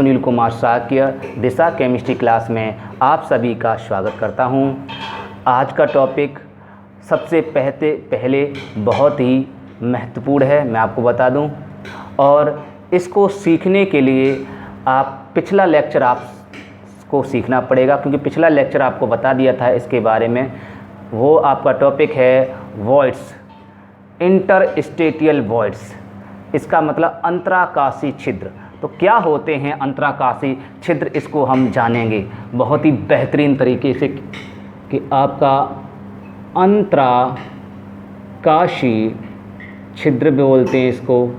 सुनील कुमार शाक्य दिशा chemistry class में आप सभी का स्वागत करता हूं। आज का टॉपिक सबसे पहले बहुत ही महत्वपूर्ण है, मैं आपको बता दूं, और इसको सीखने के लिए आप पिछला लेक्चर आपको सीखना पड़ेगा, क्योंकि पिछला लेक्चर आपको बता दिया था इसके बारे में। वो आपका टॉपिक है वॉइड्स, इंटरस्टेटियल वॉइड्स। इसका मतलब अंतराकाशी छिद्र। तो क्या होते हैं अंतराकाशी छिद्र, इसको हम जानेंगे बहुत ही बेहतरीन तरीके से कि आपका अंतराकाशी छिद्र बोलते हैं, इसको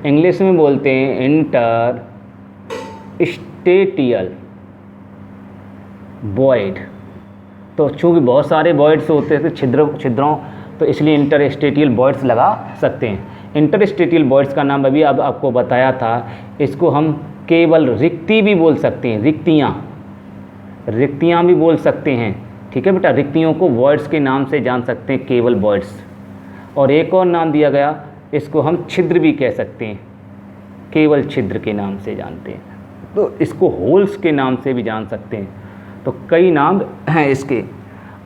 इंग्लिश में बोलते हैं इंटरस्टेटियल वॉइड। तो चूँकि बहुत सारे वॉइड्स होते थे छिद्रों, तो इसलिए इंटरस्टेटियल वॉइड्स लगा सकते हैं। इंटरस्टेटियल वॉइड्स का नाम अभी अब आपको बताया था। इसको हम केवल रिक्ति भी बोल सकते हैं, रिक्तियाँ भी बोल सकते हैं। ठीक है बेटा, रिक्तियों को वॉइड्स के नाम से जान सकते हैं, केवल वॉइड्स। और एक और नाम दिया गया, इसको हम छिद्र भी कह सकते हैं, केवल छिद्र के नाम से जानते हैं। तो इसको होल्स के नाम से भी जान सकते हैं। तो कई नाम हैं इसके।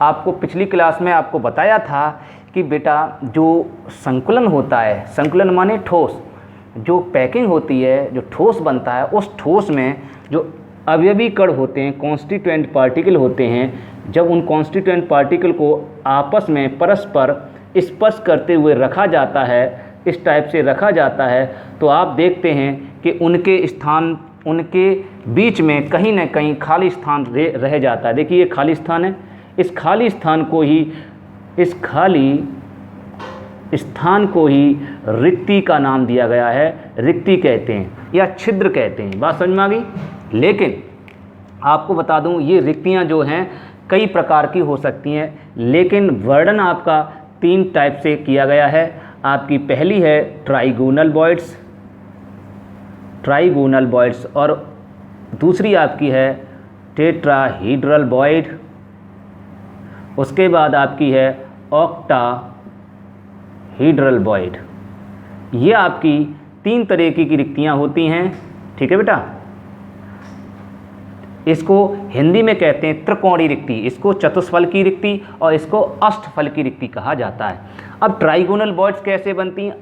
आपको पिछली क्लास में आपको बताया था कि बेटा जो संकुलन होता है, संकुलन माने ठोस, जो पैकिंग होती है, जो ठोस बनता है, उस ठोस में जो अवयवी कण होते हैं, कॉन्स्टिट्यूएंट पार्टिकल होते हैं, जब उन कॉन्स्टिट्यूएंट पार्टिकल को आपस में परस्पर स्पर्श करते हुए रखा जाता है, इस टाइप से रखा जाता है, तो आप देखते हैं कि उनके बीच में कहीं ना कहीं खाली स्थान रह जाता है। देखिए ये खाली स्थान है, इस खाली स्थान को ही रिक्ति का नाम दिया गया है, रिक्ति कहते हैं या छिद्र कहते हैं। बात समझ में आ गई। लेकिन आपको बता दूं, ये रिक्तियां जो हैं कई प्रकार की हो सकती हैं, लेकिन वर्णन आपका 3 टाइप से किया गया है। आपकी पहली है ट्राइगोनल वॉइड्स, और दूसरी आपकी है टेट्राहीड्रल वॉइड। उसके बाद आपकी है ऑक्टाहीड्रल वॉइड। ये आपकी 3 तरह की रिक्तियाँ होती हैं। ठीक है बेटा, इसको हिंदी में कहते हैं त्रिकोणीय रिक्ति, इसको चतुष्फल की रिक्ति और इसको अष्टफल की रिक्ति कहा जाता है। अब ट्राइगोनल वॉइड्स कैसे बनती हैं,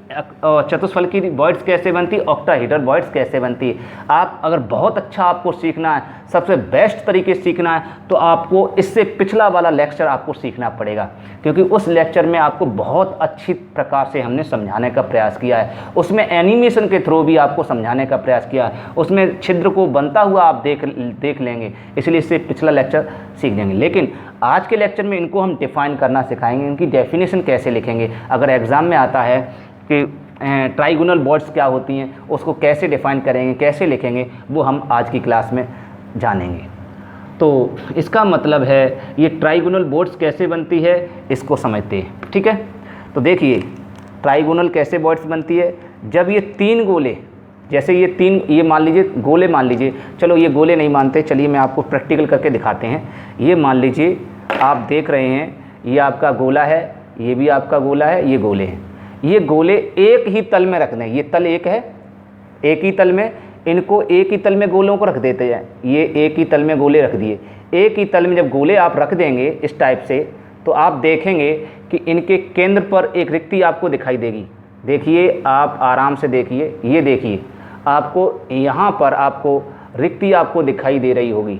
चतुष्फल की वॉइड्स कैसे बनती है, ऑक्टाहीड्रल वॉइड्स कैसे बनती है। आप अगर बहुत अच्छा आपको सीखना है, सबसे बेस्ट तरीके से सीखना है, तो आपको इससे पिछला वाला लेक्चर आपको सीखना पड़ेगा, क्योंकि उस लेक्चर में आपको बहुत अच्छी प्रकार से हमने समझाने का प्रयास किया है। उसमें एनिमेशन के थ्रू भी आपको समझाने का प्रयास किया है, उसमें छिद्र को बनता हुआ आप देख लेंगे, इसलिए इससे पिछला लेक्चर सीख लेंगे। लेकिन आज के लेक्चर में इनको हम डिफ़ाइन करना सिखाएंगे, इनकी डेफिनेशन कैसे लिखेंगे। अगर एग्ज़ाम में आता है कि ट्राइगोनल वॉइड्स क्या होती हैं, उसको कैसे डिफ़ाइन करेंगे, कैसे लिखेंगे, वो हम आज की क्लास में जानेंगे। तो इसका मतलब है ये ट्राइगोनल वॉइड्स कैसे बनती है, इसको समझते हैं। ठीक है, तो देखिए ट्राइगोनल कैसे वॉइड्स बनती है। जब ये 3 गोले, जैसे ये मान लीजिए गोले, मान लीजिए, चलो ये गोले नहीं मानते, चलिए मैं आपको प्रैक्टिकल करके दिखाते हैं। ये मान लीजिए आप देख रहे हैं, ये आपका गोला है, ये भी आपका गोला है, ये गोले हैं। ये गोले एक ही तल में रख दें, ये तल एक है, एक ही तल में, इनको एक ही तल में गोलों को रख देते हैं। ये एक ही तल में गोले रख दिए। एक ही तल में जब गोले आप रख देंगे इस टाइप से, तो आप देखेंगे कि इनके केंद्र पर एक रिक्ति आपको दिखाई देगी। देखिए, आप आराम से देखिए, ये देखिए, आपको यहाँ पर आपको रिक्ति आपको दिखाई दे रही होगी।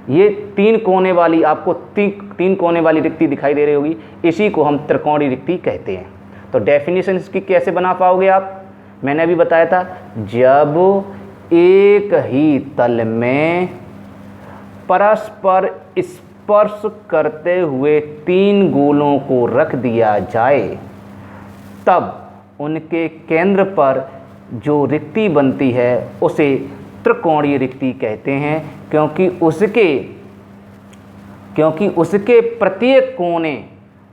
ये 3 कोने वाली आपको 3 कोने वाली रिक्ति दिखाई दे रही होगी, इसी को हम त्रिकोणीय रिक्ति कहते हैं। तो डेफिनेशन इसकी कैसे बना पाओगे आप, मैंने अभी बताया था, जब एक ही तल में परस्पर स्पर्श करते हुए 3 गोलों को रख दिया जाए, तब उनके केंद्र पर जो रिक्ति बनती है उसे त्रिकोणीय रिक्ति कहते हैं, क्योंकि उसके प्रत्येक कोने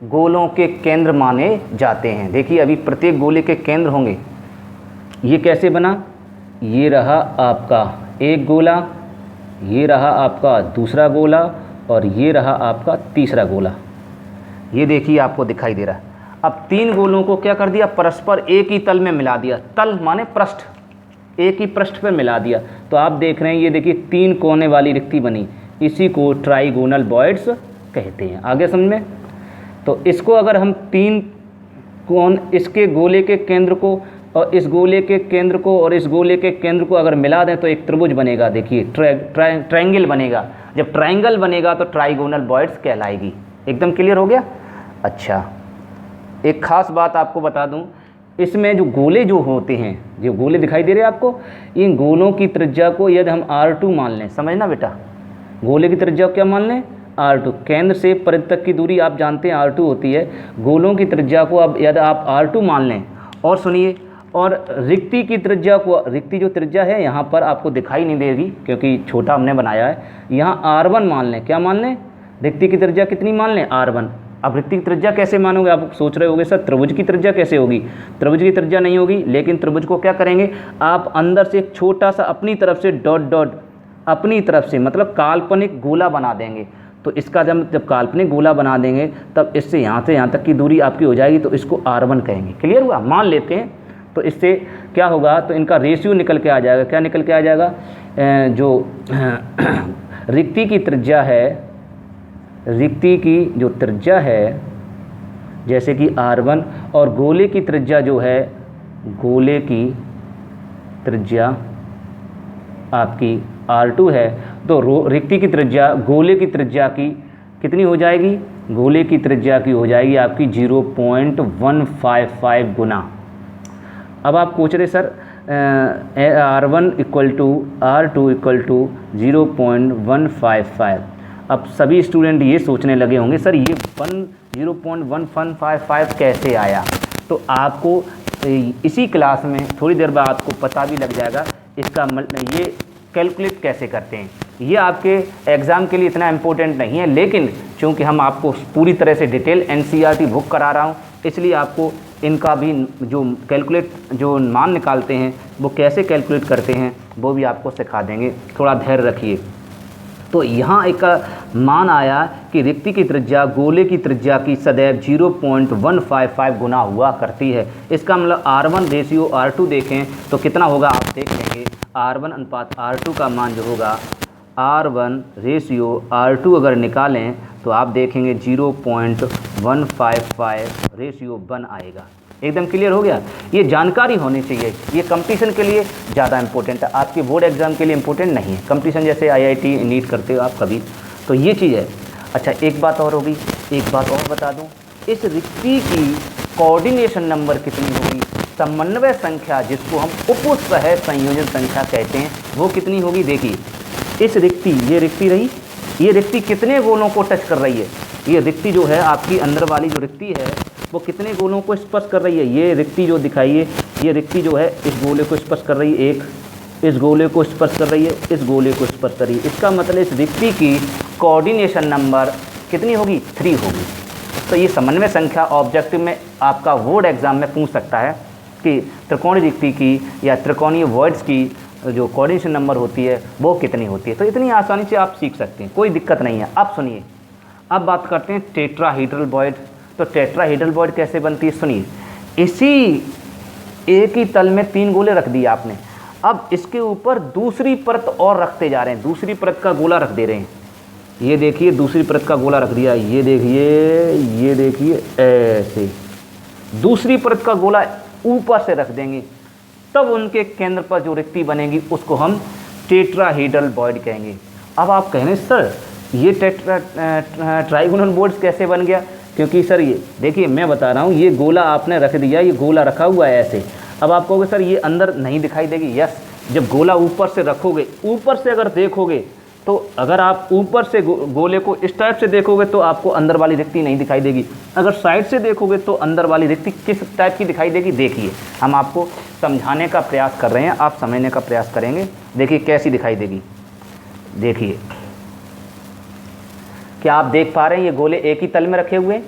गोलों के केंद्र माने जाते हैं। देखिए अभी प्रत्येक गोले के केंद्र होंगे। ये कैसे बना, ये रहा आपका एक गोला, ये रहा आपका दूसरा गोला, और ये रहा आपका तीसरा गोला। ये देखिए आपको दिखाई दे रहा है। अब 3 गोलों को क्या कर दिया, परस्पर एक ही तल में मिला दिया। तल माने पृष्ठ, एक ही पृष्ठ पर मिला दिया। तो आप देख रहे हैं ये देखिए 3 कोने वाली रिक्ति बनी, इसी को ट्राइगोनल वॉइड्स कहते हैं। आगे समझ में? तो इसको अगर हम 3 कोण, इसके गोले के केंद्र को और इस गोले के केंद्र को और इस गोले के केंद्र को अगर मिला दें तो एक त्रिभुज बनेगा। देखिए ट्रायंगल बनेगा। जब ट्रायंगल बनेगा तो ट्राइगोनल वॉइड्स कहलाएगी। एकदम क्लियर हो गया? अच्छा, एक खास बात आपको बता दूं, इसमें जो गोले जो होते हैं, जो गोले दिखाई दे रहे हैं आपको, इन गोलों की त्रिज्या को यदि हम R2 मान लें, समझना बेटा, गोले की त्रिज्या क्या मान लें? R2। केंद्र से परिधि तक की दूरी आप जानते हैं R2 होती है। गोलों की त्रिज्या को अब यदि आप R2 मान लें, और सुनिए, और रिक्ति की त्रिज्या को, रिक्ति जो त्रिज्या है यहाँ पर आपको दिखाई नहीं देगी क्योंकि छोटा हमने बनाया है, यहाँ R1 मान लें। क्या मान लें? रिक्ति की त्रिज्या कितनी मान लें? R1। अब रिक्ति की त्रिज्या कैसे मानोगे? आप सोच रहे होगे सर त्रिभुज की त्रिज्या कैसे होगी? त्रिभुज की त्रिज्या नहीं होगी, लेकिन त्रिभुज को क्या करेंगे, आप अंदर से एक छोटा सा अपनी तरफ से डॉट डॉट, अपनी तरफ से मतलब काल्पनिक गोला बना देंगे। तो इसका जब काल्पनिक गोला बना देंगे तब इससे यहाँ से यहाँ तक की दूरी आपकी हो जाएगी, तो इसको R1 कहेंगे। क्लियर हुआ? मान लेते हैं। तो इससे क्या होगा, तो इनका रेशियो निकल के आ जाएगा। क्या निकल के आ जाएगा? जो रिक्ति की त्रिज्या है, रिक्ति की जो त्रिज्या है जैसे कि R1, और गोले की त्रिज्या जो है, गोले की त्रिज्या आपकी R2 है, तो रिक्ति की त्रिज्या गोले की त्रिज्या की कितनी हो जाएगी? गोले की त्रिज्या की हो जाएगी आपकी 0.155 गुना। अब आप पूछ रहे sir R1 equal to R2 equal to 0.155। अब सभी स्टूडेंट ये सोचने लगे होंगे सर ये 0.155 कैसे आया? तो आपको इसी क्लास में थोड़ी देर बाद आपको पता भी लग जाएगा इसका ये कैलकुलेट कैसे करते हैं। ये आपके एग्ज़ाम के लिए इतना इम्पोर्टेंट नहीं है, लेकिन चूँकि हम आपको पूरी तरह से डिटेल NCERT बुक करा रहा हूँ, इसलिए आपको इनका भी जो कैलकुलेट जो मान निकालते हैं वो कैसे कैलकुलेट करते हैं वो भी आपको सिखा देंगे। थोड़ा धैर्य रखिए। तो यहाँ एक मान आया कि रिक्ति की त्रिज्या गोले की त्रिज्या की सदैव 0.155 गुना हुआ करती है। इसका मतलब R1 रेशियो R2 देखें तो कितना होगा, आप देख लेंगे। R1 अनुपात R2 का मान जो होगा, R1 रेशियो R2 अगर निकालें तो आप देखेंगे 0.155 रेशियो 1 आएगा। एकदम क्लियर हो गया? ये जानकारी होनी चाहिए, ये कंपटीशन के लिए ज़्यादा इंपॉर्टेंट है, आपके बोर्ड एग्जाम के लिए इंपॉर्टेंट नहीं है। कंपटीशन जैसे IIT नीट करते हो आप कभी, तो ये चीज़ है। अच्छा, एक बात और होगी, एक बात और बता दूं, इस रिक्ति की कोऑर्डिनेशन नंबर कितनी होगी, समन्वय संख्या जिसको हम उपसह संयोजन संख्या कहते हैं, वो कितनी होगी? देखिए इस रिक्ति, ये रिक्ति रही, ये रिक्ति कितने गोलों को टच कर रही है? ये रिक्ति जो है आपकी अंदर वाली जो रिक्ति है वो कितने गोलों को स्पर्श कर रही है? ये रिक्ति जो दिखाइए, ये रिक्ति जो है इस गोले को स्पर्श कर रही है, एक इस गोले को स्पर्श कर रही है, इस गोले को स्पर्श कर रही है। इसका मतलब इस रिक्ति की कोऑर्डिनेशन नंबर कितनी होगी? 3 होगी। तो ये समन्वय संख्या ऑब्जेक्टिव में आपका बोर्ड एग्जाम में पूछ सकता है कि त्रिकोणीय रिक्ति की या त्रिकोणीय वॉइड्स की जो कोऑर्डिनेशन नंबर होती है वो कितनी होती है। तो इतनी आसानी से आप सीख सकते हैं, कोई दिक्कत नहीं है। अब सुनिए, अब बात करते हैं टेट्राहीड्रल वॉइड। तो टेट्राहीड्रल वॉइड कैसे बनती है? सुनिए, इसी एक ही तल में 3 गोले रख दिए आपने, अब इसके ऊपर दूसरी परत और रखते जा रहे हैं, दूसरी परत का गोला रख दे रहे हैं। ये देखिए दूसरी परत का गोला रख दिया, ये देखिए ऐसे दूसरी परत का गोला ऊपर से रख देंगे, तब उनके केंद्र पर जो रिक्ति बनेगी उसको हम टेट्राहीड्रल वॉइड कहेंगे। अब आप कह रहे हैं सर ये ट्राइगोनल वॉइड्स कैसे बन गया? क्योंकि सर ये देखिए मैं बता रहा हूँ, ये गोला आपने रख दिया, ये गोला रखा हुआ है ऐसे। अब आप कहोगे सर ये अंदर नहीं दिखाई देगी। यस, जब गोला ऊपर से रखोगे, ऊपर से अगर देखोगे तो अगर आप ऊपर से गोले को इस टाइप से देखोगे तो आपको अंदर वाली रिक्ति नहीं दिखाई देगी। अगर साइड से देखोगे तो अंदर वाली रिक्ति किस टाइप की दिखाई देगी? देखिए हम आपको समझाने का प्रयास कर रहे हैं, आप समझने का प्रयास करेंगे। देखिए कैसी दिखाई देगी। देखिए, क्या आप देख पा रहे हैं? ये गोले एक ही तल में रखे हुए हैं,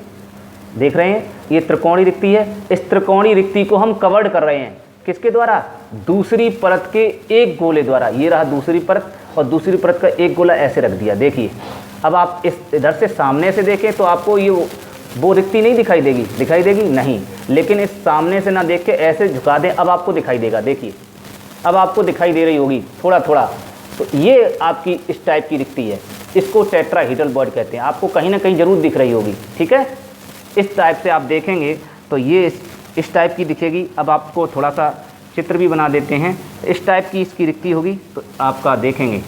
देख रहे हैं? ये त्रिकोणीय रिक्ति है। इस त्रिकोणीय रिक्ति को हम कवर्ड कर रहे हैं किसके द्वारा? दूसरी परत के एक गोले द्वारा। ये रहा दूसरी परत और दूसरी परत का एक गोला ऐसे रख दिया। देखिए, अब आप इस इधर से सामने से देखें तो आपको ये वो रिक्ति नहीं दिखाई देगी। दिखाई देगी नहीं, लेकिन इस सामने से ना देख के ऐसे झुका दें, अब आपको दिखाई देगा। देखिए अब आपको दिखाई दे रही होगी थोड़ा थोड़ा, तो ये आपकी इस टाइप की रिक्ति है, इसको टेट्राहीड्रल बॉडी कहते हैं। आपको कहीं ना कहीं जरूर दिख रही होगी, ठीक है। इस टाइप से आप देखेंगे तो ये इस टाइप की दिखेगी। अब आपको थोड़ा सा चित्र भी बना देते हैं। इस टाइप की इसकी रिक्ति होगी, तो आपका देखेंगे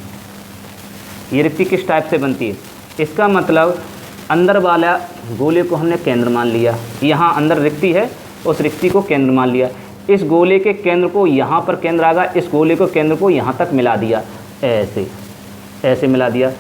ये रिक्ति किस टाइप से बनती है। इसका मतलब अंदर वाला गोले को हमने केंद्र मान लिया, यहाँ अंदर रिक्ति है, उस रिक्ति को केंद्र मान लिया। इस गोले के केंद्र को यहाँ पर केंद्र आ गया, इस गोले को केंद्र को यहाँ तक मिला दिया, ऐसे मिला दिया।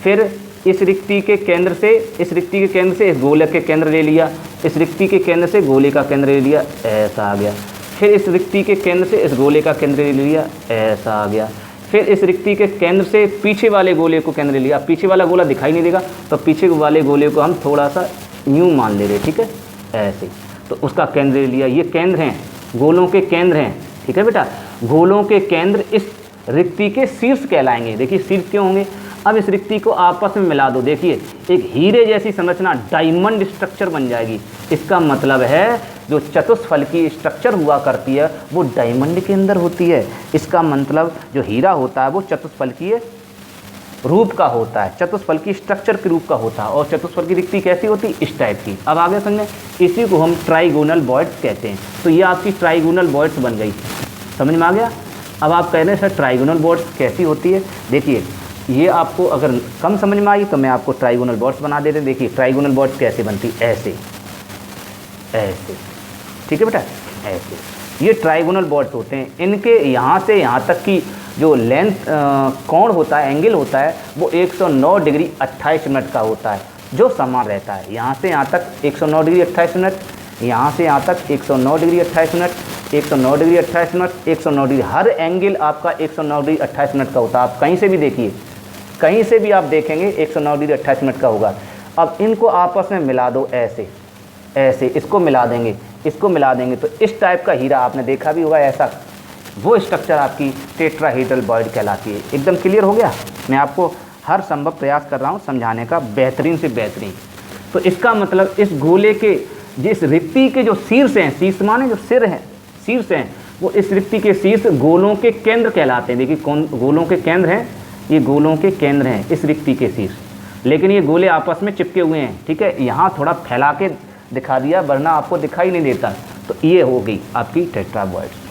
फिर इस रिक्ति के केंद्र से इस गोले के केंद्र ले लिया, इस रिक्ति के केंद्र से गोले का केंद्र ले लिया, ऐसा आ गया। फिर इस रिक्ति के केंद्र से इस गोले का केंद्र ले लिया, ऐसा आ गया। फिर इस रिक्ति के केंद्र से पीछे वाले गोले को केंद्र ले लिया। पीछे वाला गोला दिखाई नहीं देगा, तो पीछे वाले गोले को हम थोड़ा सा यूँ मान ले रहे, ठीक है, ऐसे। तो उसका केंद्र ले लिया। ये केंद्र हैं, गोलों के केंद्र हैं, ठीक है बेटा। गोलों के केंद्र इस रिक्ति के शीर्ष कहलाएंगे। देखिए शीर्ष क्यों होंगे। अब इस रिक्ति को आपस में मिला दो, देखिए एक हीरे जैसी संरचना, डायमंड स्ट्रक्चर बन जाएगी। इसका मतलब है जो चतुष्फल की स्ट्रक्चर हुआ करती है वो डायमंड के अंदर होती है। इसका मतलब जो हीरा होता है वो चतुष्फल की रूप का होता है, चतुष्फल की स्ट्रक्चर के रूप का होता है। और चतुष्फल की रिक्ति कैसी होती है, इस टाइप की। अब आगे समझें, इसी को हम ट्राइगोनल बॉइड्स कहते हैं। तो ये आपकी ट्राइगोनल बॉइड्स बन गई, समझ में आ गया। अब आप कह रहे हैं सर ट्राइगोनल बॉइड्स कैसी होती है। देखिए ये आपको अगर कम समझ में आई तो मैं आपको ट्राइगोनल बॉइड्स बना देते। देखिए ट्राइगोनल बॉइड्स कैसे बनती, ऐसे, ठीक है बेटा, ऐसे। ये ट्राइगोनल बॉइड्स होते हैं। इनके यहाँ से यहाँ तक की जो लेंथ कोण होता है, एंगल होता है, वो 109 डिग्री 28 मिनट का होता है, जो समान रहता है। यहाँ से यहाँ तक 109 डिग्री 28 मिनट, यहाँ से यहाँ तक 109 degree 28 minute, 109 degree 28 minute, 109 degree. हर एंगल आपका 109 डिग्री 28 मिनट का होता है। आप कहीं से भी देखिए, कहीं से भी आप देखेंगे 109 डिग्री 28 मिनट का होगा। अब इनको आपस में मिला दो, ऐसे इसको मिला देंगे, इसको मिला देंगे, तो इस टाइप का हीरा आपने देखा भी होगा। ऐसा वो स्ट्रक्चर आपकी टेट्राहीड्रल बॉइड कहलाती है। एकदम क्लियर हो गया। मैं आपको हर संभव प्रयास कर रहा हूँ समझाने का, बेहतरीन से बेहतरीन। तो इसका मतलब इस गोले के, जिस रिक्ति के जो शीर्ष हैं, शीर्ष माने जो सिर हैं, शीर्ष हैं, वो इस रिक्ति के शीर्ष गोलों के केंद्र कहलाते हैं। देखिए कौन गोलों के केंद्र हैं, ये गोलों के केंद्र हैं इस रिक्ति के शीर्ष। लेकिन ये गोले आपस में चिपके हुए हैं, ठीक है। यहाँ थोड़ा फैला के दिखा दिया, वरना आपको दिखाई नहीं देता। तो ये हो गई आपकी टेट्राबॉइड्स।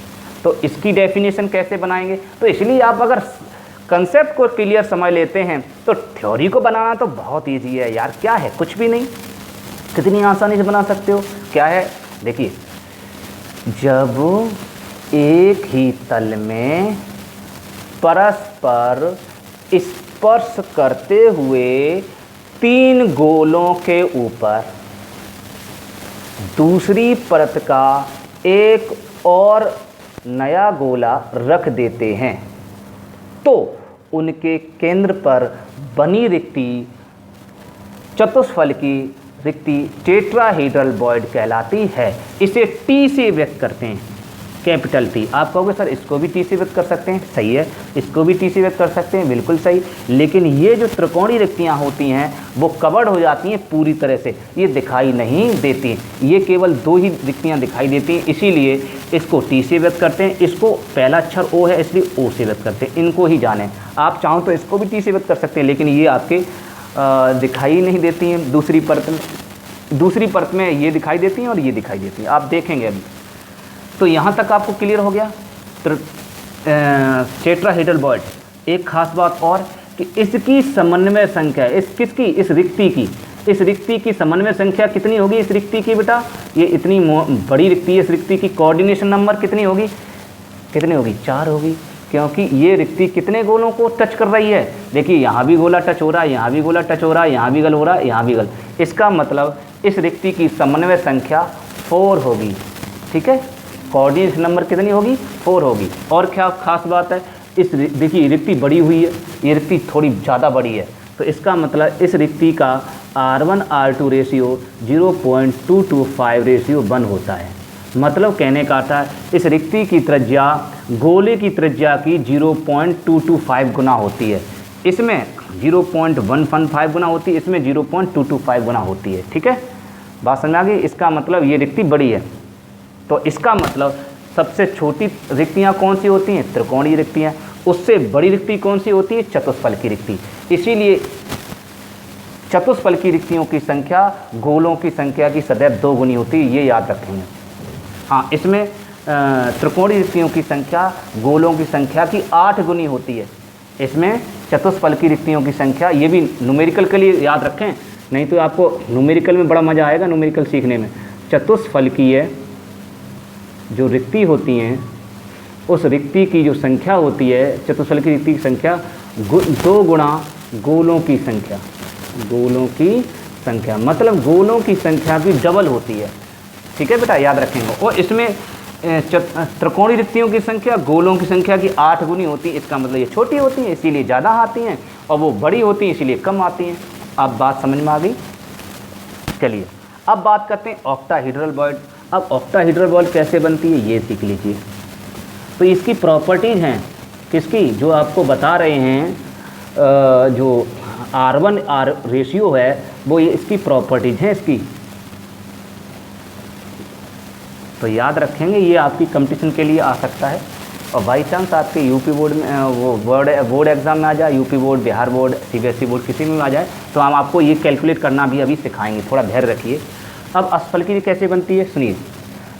तो इसकी डेफिनेशन कैसे बनाएंगे, तो इसलिए आप अगर कंसेप्ट को क्लियर समझ लेते हैं तो थ्योरी को बनाना तो बहुत ईजी है यार। क्या है, कुछ भी नहीं, कितनी आसानी से बना सकते हो। क्या है, देखिए, जब एक ही तल में परस्पर स्पर्श करते हुए 3 गोलों के ऊपर दूसरी परत का एक और नया गोला रख देते हैं, तो उनके केंद्र पर बनी रिक्ति चतुष्फल की रिक्ति टेट्राहीड्रल बॉइड कहलाती है। इसे टी से व्यक्त करते हैं, कैपिटल टी। आप कहोगे सर इसको भी टी से व्यक्त कर सकते हैं, सही है, इसको भी टी से व्यक्त कर सकते हैं, बिल्कुल सही। लेकिन ये जो त्रिकोणीय रिक्तियाँ होती हैं वो कवर्ड हो जाती हैं पूरी तरह से, ये दिखाई नहीं देती। ये केवल 2 ही रिक्तियाँ दिखाई देती हैं, इसीलिए इसको टी से व्यक्त करते हैं। इसको पहला अक्षर ओ है, इसलिए ओ से व्यक्त करते हैं। इनको ही जाने, आप चाहो तो इसको भी टी से व्यक्त कर सकते हैं, लेकिन ये आपके दिखाई नहीं देती हैं। दूसरी परत में ये दिखाई देती हैं और ये दिखाई देती हैं, आप देखेंगे अभी। तो यहाँ तक आपको क्लियर हो गया टेट्राहीड्रल बॉइड। एक खास बात और कि इसकी समन्वय संख्या, इस रिक्ति की समन्वय संख्या कितनी होगी इस रिक्ति की बेटा। ये इतनी बड़ी रिक्ति है, इस रिक्ति की कोऑर्डिनेशन नंबर कितनी होगी, 4 होगी। क्योंकि ये रिक्ति कितने गोलों को टच कर रही है। देखिए यहाँ भी गोला टच हो रहा है, यहाँ भी गोला टच हो रहा है, यहाँ भी गल हो रहा है, यहाँ भी गल। इसका मतलब इस रिक्ति की समन्वय संख्या 4 होगी, ठीक है। कोऑर्डिनेशन नंबर कितनी होगी, 4 होगी। और क्या खास बात है, इस देखिए रिक्ति बड़ी हुई है, ये रिक्ति थोड़ी ज़्यादा बड़ी है, तो इसका मतलब इस रिक्ति का R1 R2 रेशियो 0.225 रेशियो 1 होता है। मतलब कहने का था इस रिक्ति की त्रिज्या गोले की त्रिज्या की 0.225 गुना होती है, इसमें 0.115 गुना होती है, इसमें 0.225 गुना होती है, ठीक है। बात समझ आ गई। इसका मतलब ये रिक्ति बड़ी है, तो इसका मतलब सबसे छोटी रिक्तियाँ कौन सी होती हैं? त्रिकोणीय रिक्तियाँ। उससे बड़ी रिक्ति कौन सी होती है? चतुष्फलकी रिक्ति। इसीलिए चतुष्फलकी रिक्तियों की संख्या गोलों की संख्या की सदैव 2 गुनी होती है, ये याद रखेंगे। हाँ, इसमें त्रिकोणीय रिक्तियों की संख्या गोलों की संख्या की 8 गुनी होती है। इसमें चतुष्फलकी रिक्तियों की संख्या, ये भी न्यूमेरिकल के लिए याद रखें, नहीं तो आपको न्यूमेरिकल में बड़ा मज़ा आएगा न्यूमेरिकल सीखने में। चतुष्फलकीय जो रिक्ति होती हैं, उस रिक्ति की जो संख्या होती है, चतुष्फलकी रिक्ति की संख्या 2 गुणा गोलों की संख्या, गोलों की संख्या, मतलब गोलों की संख्या की डबल होती है। ठीक है बेटा, याद रखेंगे। और इसमें त्रिकोणीय रिक्तियों की संख्या गोलों की संख्या की 8 गुनी होती है। इसका मतलब ये छोटी होती हैं इसीलिए ज़्यादा आती हैं, और वो बड़ी होती हैं इसीलिए कम आती हैं। अब बात समझ में आ गई। चलिए अब बात करते हैं ऑक्टाहेड्रल वॉइड। अब ऑक्टाहेड्रल वॉइड कैसे बनती है ये सीख लीजिए। तो इसकी प्रॉपर्टीज़ हैं किसकी, जो आपको बता रहे हैं, जो R1R रेशियो है वो ये इसकी प्रॉपर्टीज़ हैं इसकी। तो याद रखेंगे, ये आपकी कंपटीशन के लिए आ सकता है। और बाई चांस आपके यूपी बोर्ड में वो बोर्ड एग्ज़ाम में आ जाए, UP board, Bihar board, CBSE board किसी में आ जाए, तो हम आपको ये कैलकुलेट करना भी अभी सिखाएंगे, थोड़ा धैर्य रखिए। अब अष्टफलकी कैसे बनती है सुनिए।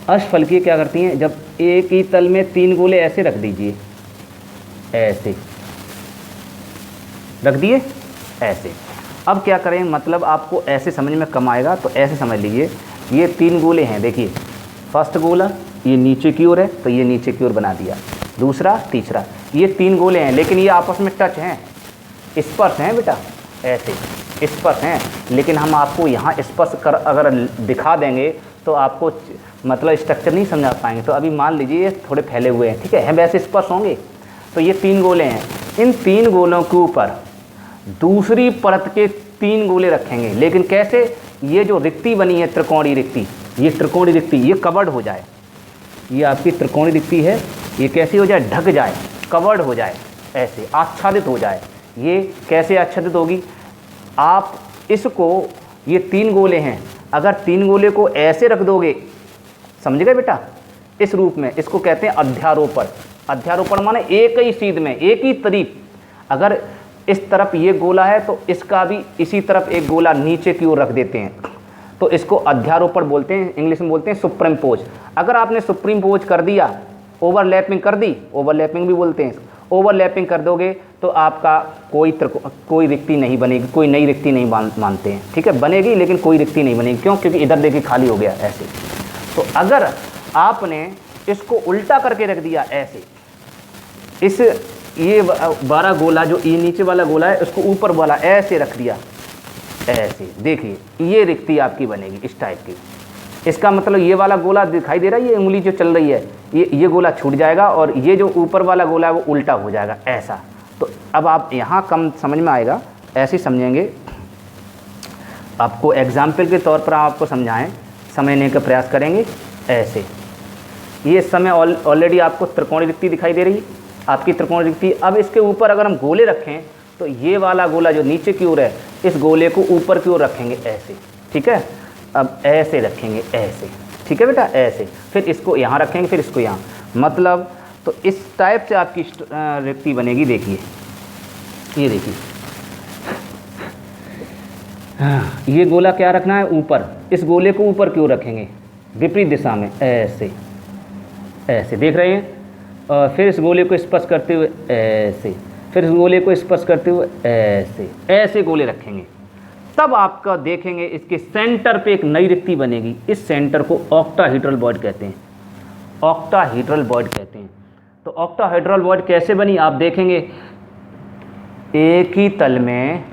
अष्टफलकी क्या करती हैं, जब एक ही तल में 3 गोले ऐसे रख दीजिए, ऐसे रख दिए ऐसे। अब क्या करें, मतलब आपको ऐसे समझ में कम आएगा, तो ऐसे समझ लीजिए ये 3 गोले हैं। देखिए फर्स्ट गोला ये नीचे की ओर है तो ये नीचे की ओर बना दिया, दूसरा तीसरा, ये 3 गोले हैं, लेकिन ये आपस में टच हैं, स्पर्श हैं बेटा, ऐसे स्पर्श हैं। लेकिन हम आपको यहाँ स्पर्श कर अगर दिखा देंगे तो आपको मतलब स्ट्रक्चर नहीं समझा पाएंगे। तो अभी मान लीजिए ये थोड़े फैले हुए हैं, ठीक है, वैसे स्पर्श होंगे। तो ये 3 गोले हैं, इन 3 गोलों के ऊपर दूसरी परत के 3 गोले रखेंगे। लेकिन कैसे, ये जो रिक्ति बनी है त्रिकोणीय रिक्ति, ये त्रिकोणीय रिक्ति ये कवर्ड हो जाए, ये आपकी त्रिकोणीय रिक्ति है, ये कैसी हो जाए, ढक जाए, कवर्ड हो जाए, ऐसे आच्छादित हो जाए। ये कैसे आच्छादित होगी, आप इसको, ये 3 गोले हैं, अगर 3 गोले को ऐसे रख दोगे, समझ गए बेटा, इस रूप में, इसको कहते हैं अध्यारोपण। अध्यारोपण माने एक ही सीध में, एक ही तरीफ। अगर इस तरफ ये गोला है तो इसका भी इसी तरफ एक गोला नीचे की ओर रख देते हैं, तो इसको अध्यारोपण बोलते हैं, इंग्लिश में बोलते हैं सुप्रीमपोज। अगर आपने सुप्रीमपोज कर दिया, ओवरलैपिंग कर दी, ओवरलैपिंग भी बोलते हैं, ओवरलैपिंग कर दोगे तो आपका कोई रिक्ति नहीं बनेगी, कोई नई रिक्ति नहीं मानते हैं, ठीक है, बनेगी लेकिन कोई रिक्ति नहीं बनेगी। क्यों? क्योंकि इधर देखिए खाली हो गया ऐसे। तो अगर आपने इसको उल्टा करके रख दिया ऐसे, इस ये 12 गोला जो ये नीचे वाला गोला है उसको ऊपर वाला ऐसे रख दिया, ऐसे, देखिए ये रिक्ति आपकी बनेगी इस टाइप की। इसका मतलब ये वाला गोला दिखाई दे रहा है, ये उंगली जो चल रही है, ये गोला छूट जाएगा और ये जो ऊपर वाला गोला है वो उल्टा हो जाएगा ऐसा। तो अब आप यहाँ कम समझ में आएगा, ऐसे समझेंगे। आपको एग्जाम्पल के तौर पर आपको समझने का प्रयास करेंगे ऐसे। ये समय ऑलरेडी आपको त्रिकोणीय रिक्ति दिखाई दे रही है, आपकी त्रिकोणीय रिक्ति। अब इसके ऊपर अगर हम गोले रखें तो ये वाला गोला जो नीचे की ओर है, इस गोले को ऊपर की ओर रखेंगे ऐसे, ठीक है। अब ऐसे रखेंगे ऐसे, ठीक है बेटा, ऐसे, फिर इसको यहाँ रखेंगे, फिर इसको यहाँ, मतलब तो इस टाइप से आपकी रिक्ति बनेगी। देखिए ये देखिए, ये गोला क्या रखना है, ऊपर, इस गोले को ऊपर की ओर रखेंगे विपरीत दिशा में, ऐसे ऐसे, देख रहे हैं। और फिर इस गोले को स्पर्श करते हुए ऐसे, फिर इस गोले को स्पर्श करते हुए ऐसे, ऐसे गोले रखेंगे। तब आपका देखेंगे इसके सेंटर पे एक नई रिक्ति बनेगी। इस सेंटर को ऑक्टाहेड्रल वॉइड कहते हैं, ऑक्टाहेड्रल वॉइड कहते हैं। तो ऑक्टाहेड्रल वॉइड कैसे बनी आप देखेंगे, एक ही तल में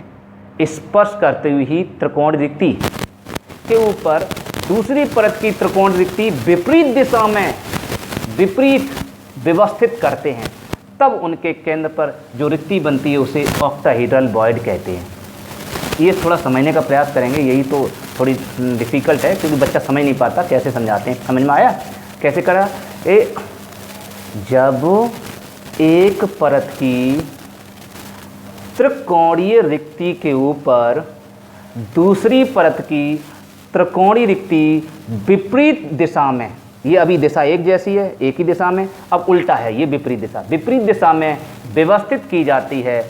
स्पर्श करते हुए ही त्रिकोण रिक्ति के ऊपर दूसरी परत की त्रिकोण रिक्ति विपरीत दिशा में विपरीत व्यवस्थित करते हैं, तब उनके केंद्र पर जो रिक्ति बनती है उसे ऑक्टाहेड्रल वॉइड कहते हैं। ये थोड़ा समझने का प्रयास करेंगे, यही तो थोड़ी डिफ़िकल्ट है क्योंकि बच्चा समझ नहीं पाता कैसे समझाते हैं। समझ में आया कैसे करा? जब एक परत की त्रिकोणीय रिक्ति के ऊपर दूसरी परत की त्रिकोणीय रिक्ति विपरीत दिशा में ये अभी दिशा एक जैसी है, एक ही दिशा में, अब उल्टा है, ये विपरीत दिशा। विपरीत दिशा में व्यवस्थित की जाती है,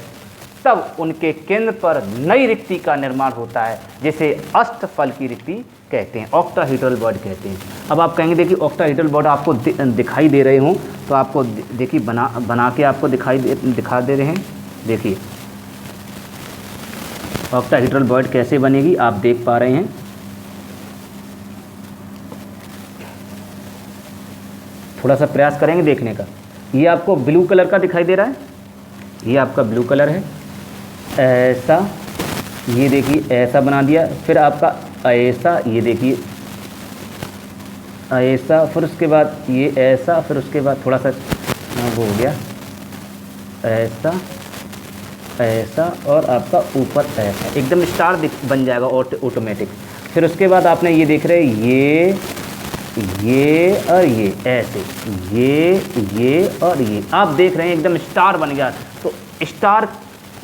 तब उनके केंद्र पर नई रिक्ति का निर्माण होता है, जिसे अष्टफल की रिक्ति कहते हैं, ऑक्टाहेड्रल बॉड कहते हैं। अब आप कहेंगे देखिए ऑक्टाहेड्रल बॉड आपको दिखाई दे रहे हों, तो आपको देखिए बना के आपको दिखा दे रहे हैं। देखिए ऑक्टाहेड्रल बॉड कैसे बनेगी आप देख पा रहे हैं। थोड़ा सा प्रयास करेंगे देखने का। ये आपको ब्लू कलर का दिखाई दे रहा है, ये आपका ब्लू कलर है, ऐसा, ये देखिए ऐसा बना दिया, फिर आपका ऐसा, ये देखिए ऐसा, फिर उसके बाद ये ऐसा, फिर उसके बाद थोड़ा सा वो हो गया ऐसा, ऐसा, और आपका ऊपर ऐसा, एकदम स्टार बन जाएगा ऑटोमेटिक। फिर उसके बाद आपने ये देख रहे हैं ये और ये ऐसे, ये और ये आप देख रहे हैं एकदम स्टार बन गया। तो स्टार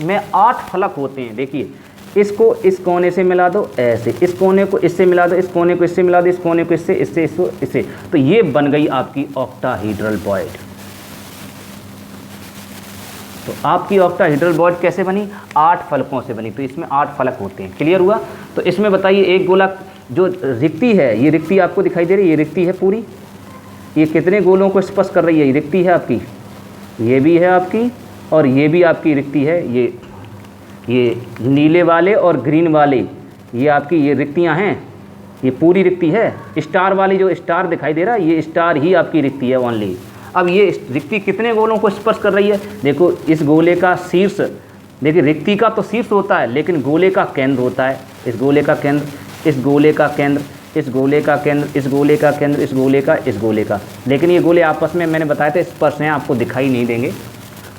में 8 फलक होते हैं। देखिए इसको इस कोने से मिला दो ऐसे, इस कोने को इससे मिला दो, इस कोने को इससे मिला दो, इस कोने को इससे, इससे इसको इससे, तो ये बन गई आपकी ऑक्टाहेड्रल बॉड। तो आपकी ऑक्टाहेड्रल बॉड कैसे बनी? 8 फलकों से बनी। तो इसमें 8 फलक होते हैं। क्लियर हुआ? तो इसमें बताइए एक गोला जो रिक्ति है, ये रिक्ति आपको दिखाई दे रही है, ये रिक्ति है पूरी, ये कितने गोलों को स्पर्श कर रही है? ये रिक्ति है आपकी, ये भी है आपकी, और ये भी आपकी रिक्ति है। ये नीले वाले और ग्रीन वाले ये आपकी ये रिक्तियाँ हैं, ये पूरी रिक्ति है। स्टार वाली जो स्टार दिखाई दे रहा है, ये स्टार ही आपकी रिक्ति है ओनली। अब ये रिक्ति कितने गोलों को स्पर्श कर रही है? देखो इस गोले का शीर्ष, देखिए रिक्ति का तो शीर्ष होता है, लेकिन गोले का केंद्र होता है। इस गोले का केंद्र, इस गोले का केंद्र, इस गोले का केंद्र, इस गोले का केंद्र, इस गोले का, इस गोले का। लेकिन ये गोले आपस में मैंने बताया था स्पर्श हैं, आपको दिखाई नहीं देंगे।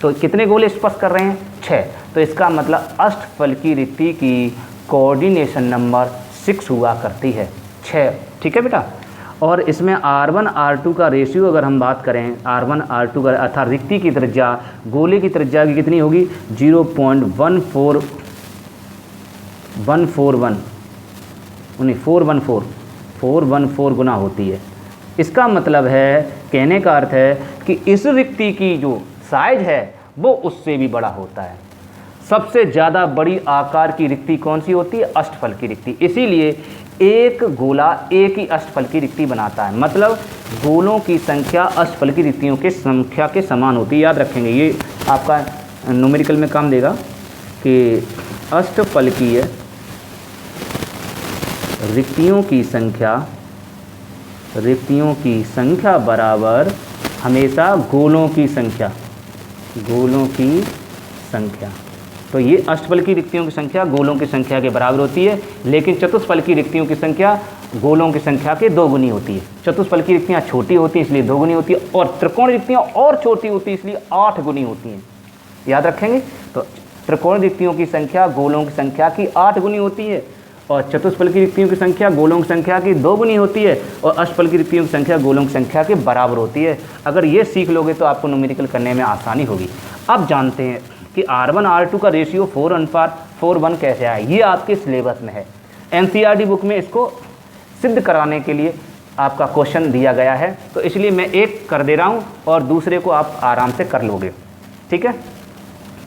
तो कितने गोले स्पर्श कर रहे हैं? 6। तो इसका मतलब अष्टफल की रिक्ति की कोऑर्डिनेशन नंबर 6 हुआ करती है, 6। ठीक है बेटा। और इसमें R1 R2 का रेशियो अगर हम बात करें, R1 R2 का अर्थात रिक्ति की त्रिज्या गोले की त्रिज्या की कितनी होगी? 414 गुना होती है। इसका मतलब है, कहने का अर्थ है कि इस रिक्ति की जो साइज है वो उससे भी बड़ा होता है। सबसे ज़्यादा बड़ी आकार की रिक्ति कौन सी होती है? अष्टफल की रिक्ति। इसीलिए एक गोला एक ही अष्टफल की रिक्ति बनाता है, मतलब गोलों की संख्या अष्टफल की रिक्तियों के संख्या के समान होती है। याद रखेंगे, ये आपका न्यूमेरिकल में काम देगा कि अष्टफल की रिक्तियों की संख्या बराबर हमेशा गोलों की संख्या। तो ये अष्टफल की रिक्तियों की संख्या गोलों की संख्या के बराबर होती है, लेकिन चतुष्फल की रिक्तियों की संख्या गोलों की संख्या के 2 गुनी होती है। चतुष्फल की रिक्तियाँ छोटी होती हैं इसलिए 2 गुनी होती है, और त्रिकोण रिक्तियाँ और छोटी होती है इसलिए 8 गुनी होती हैं। याद रखेंगे। तो त्रिकोण रिक्तियों की संख्या गोलों की संख्या की 8 गुनी होती है, और चतुष्फल की रिक्तियों की संख्या गोलों की संख्या की 2 गुनी होती है, और अष्टफल की रिक्तियों की संख्या गोलों की संख्या के बराबर होती है। अगर ये सीख लोगे तो आपको न्यूमेरिकल करने में आसानी होगी। अब जानते हैं कि R1 R2 का रेशियो 4:1 कैसे आया। ये आपके सिलेबस में है, NCERT बुक में इसको सिद्ध कराने के लिए आपका क्वेश्चन दिया गया है। तो इसलिए मैं एक कर दे रहा हूँ और दूसरे को आप आराम से कर लोगे। ठीक है।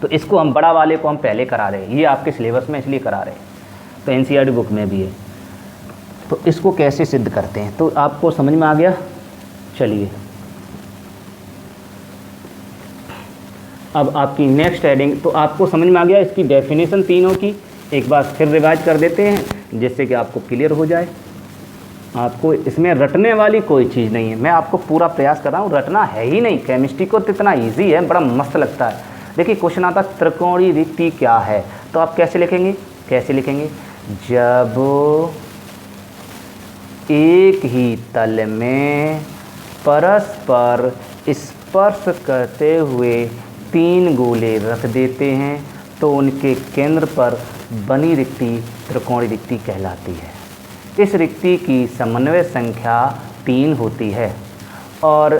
तो इसको हम बड़ा वाले को हम पहले करा रहे हैं, ये आपके सिलेबस में इसलिए करा रहे हैं, तो NCERT बुक में भी है। तो इसको कैसे सिद्ध करते हैं तो आपको समझ में आ गया। चलिए अब आपकी नेक्स्ट हेडिंग, तो आपको समझ में आ गया इसकी डेफिनेशन तीनों की। एक बार फिर रिवाइज कर देते हैं जिससे कि आपको क्लियर हो जाए। आपको इसमें रटने वाली कोई चीज़ नहीं है, मैं आपको पूरा प्रयास कर रहा हूँ, रटना है ही नहीं। केमिस्ट्री को तो इतना ईजी है, बड़ा मस्त लगता है। देखिए क्वेश्चन आता त्रिकोणीय रिक्ति क्या है, तो आप कैसे लिखेंगे? जब एक ही तल में परस्पर स्पर्श करते हुए 3 गोले रख देते हैं तो उनके केंद्र पर बनी रिक्ति त्रिकोणीय रिक्ति कहलाती है। इस रिक्ति की समन्वय संख्या 3 होती है, और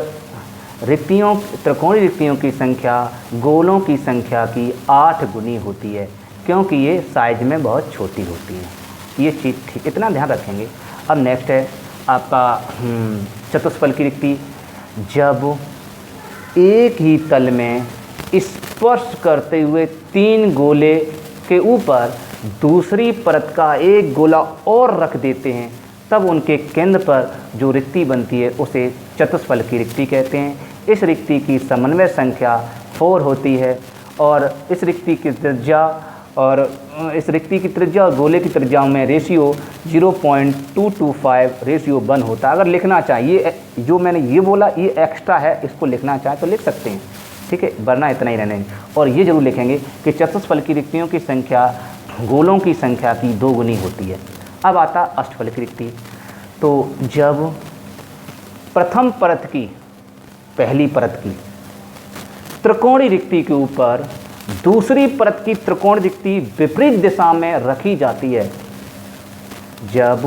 त्रिकोणीय रिक्तियों की संख्या गोलों की संख्या की 8 गुनी होती है, क्योंकि ये साइज में बहुत छोटी होती है। ये चीज़ ठीक, इतना ध्यान रखेंगे। अब नेक्स्ट है आपका चतुष्फल की रिक्ति, जब एक ही तल में स्पर्श करते हुए 3 गोले के ऊपर दूसरी परत का एक गोला और रख देते हैं, तब उनके केंद्र पर जो रिक्ति बनती है उसे चतुष्फल की रिक्ति कहते हैं। इस रिक्ति की समन्वय संख्या 4 होती है और इस रिक्ति की त्रिज्या और गोले की त्रिज्याओं में रेशियो 0.225:1 होता है। अगर लिखना चाहिए, जो मैंने ये बोला ये एक्स्ट्रा है, इसको लिखना चाहे तो लिख सकते हैं, ठीक है, वरना इतना ही रहने। और ये जरूर लिखेंगे कि चतुष्फल की रिक्तियों की संख्या गोलों की संख्या की 2 गुनी होती है। अब आता अष्टफल की रिक्ति। तो जब प्रथम परत की, पहली परत की त्रिकोणीय रिक्ति के ऊपर दूसरी परत की त्रिकोण रिक्ति विपरीत दिशा में रखी जाती है, जब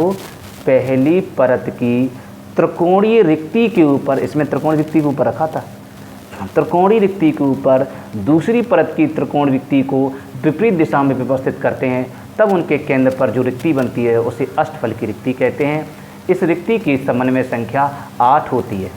पहली परत की त्रिकोणीय रिक्ति के ऊपर, इसमें त्रिकोणीय रिक्ति के ऊपर रखा था, त्रिकोणीय रिक्ति के ऊपर दूसरी परत की त्रिकोण रिक्ति को विपरीत दिशा में व्यवस्थित करते हैं, तब उनके केंद्र पर जो रिक्ति बनती है उसे अष्टफल की रिक्ति कहते हैं। इस रिक्ति की समन्वय संख्या 8 होती है,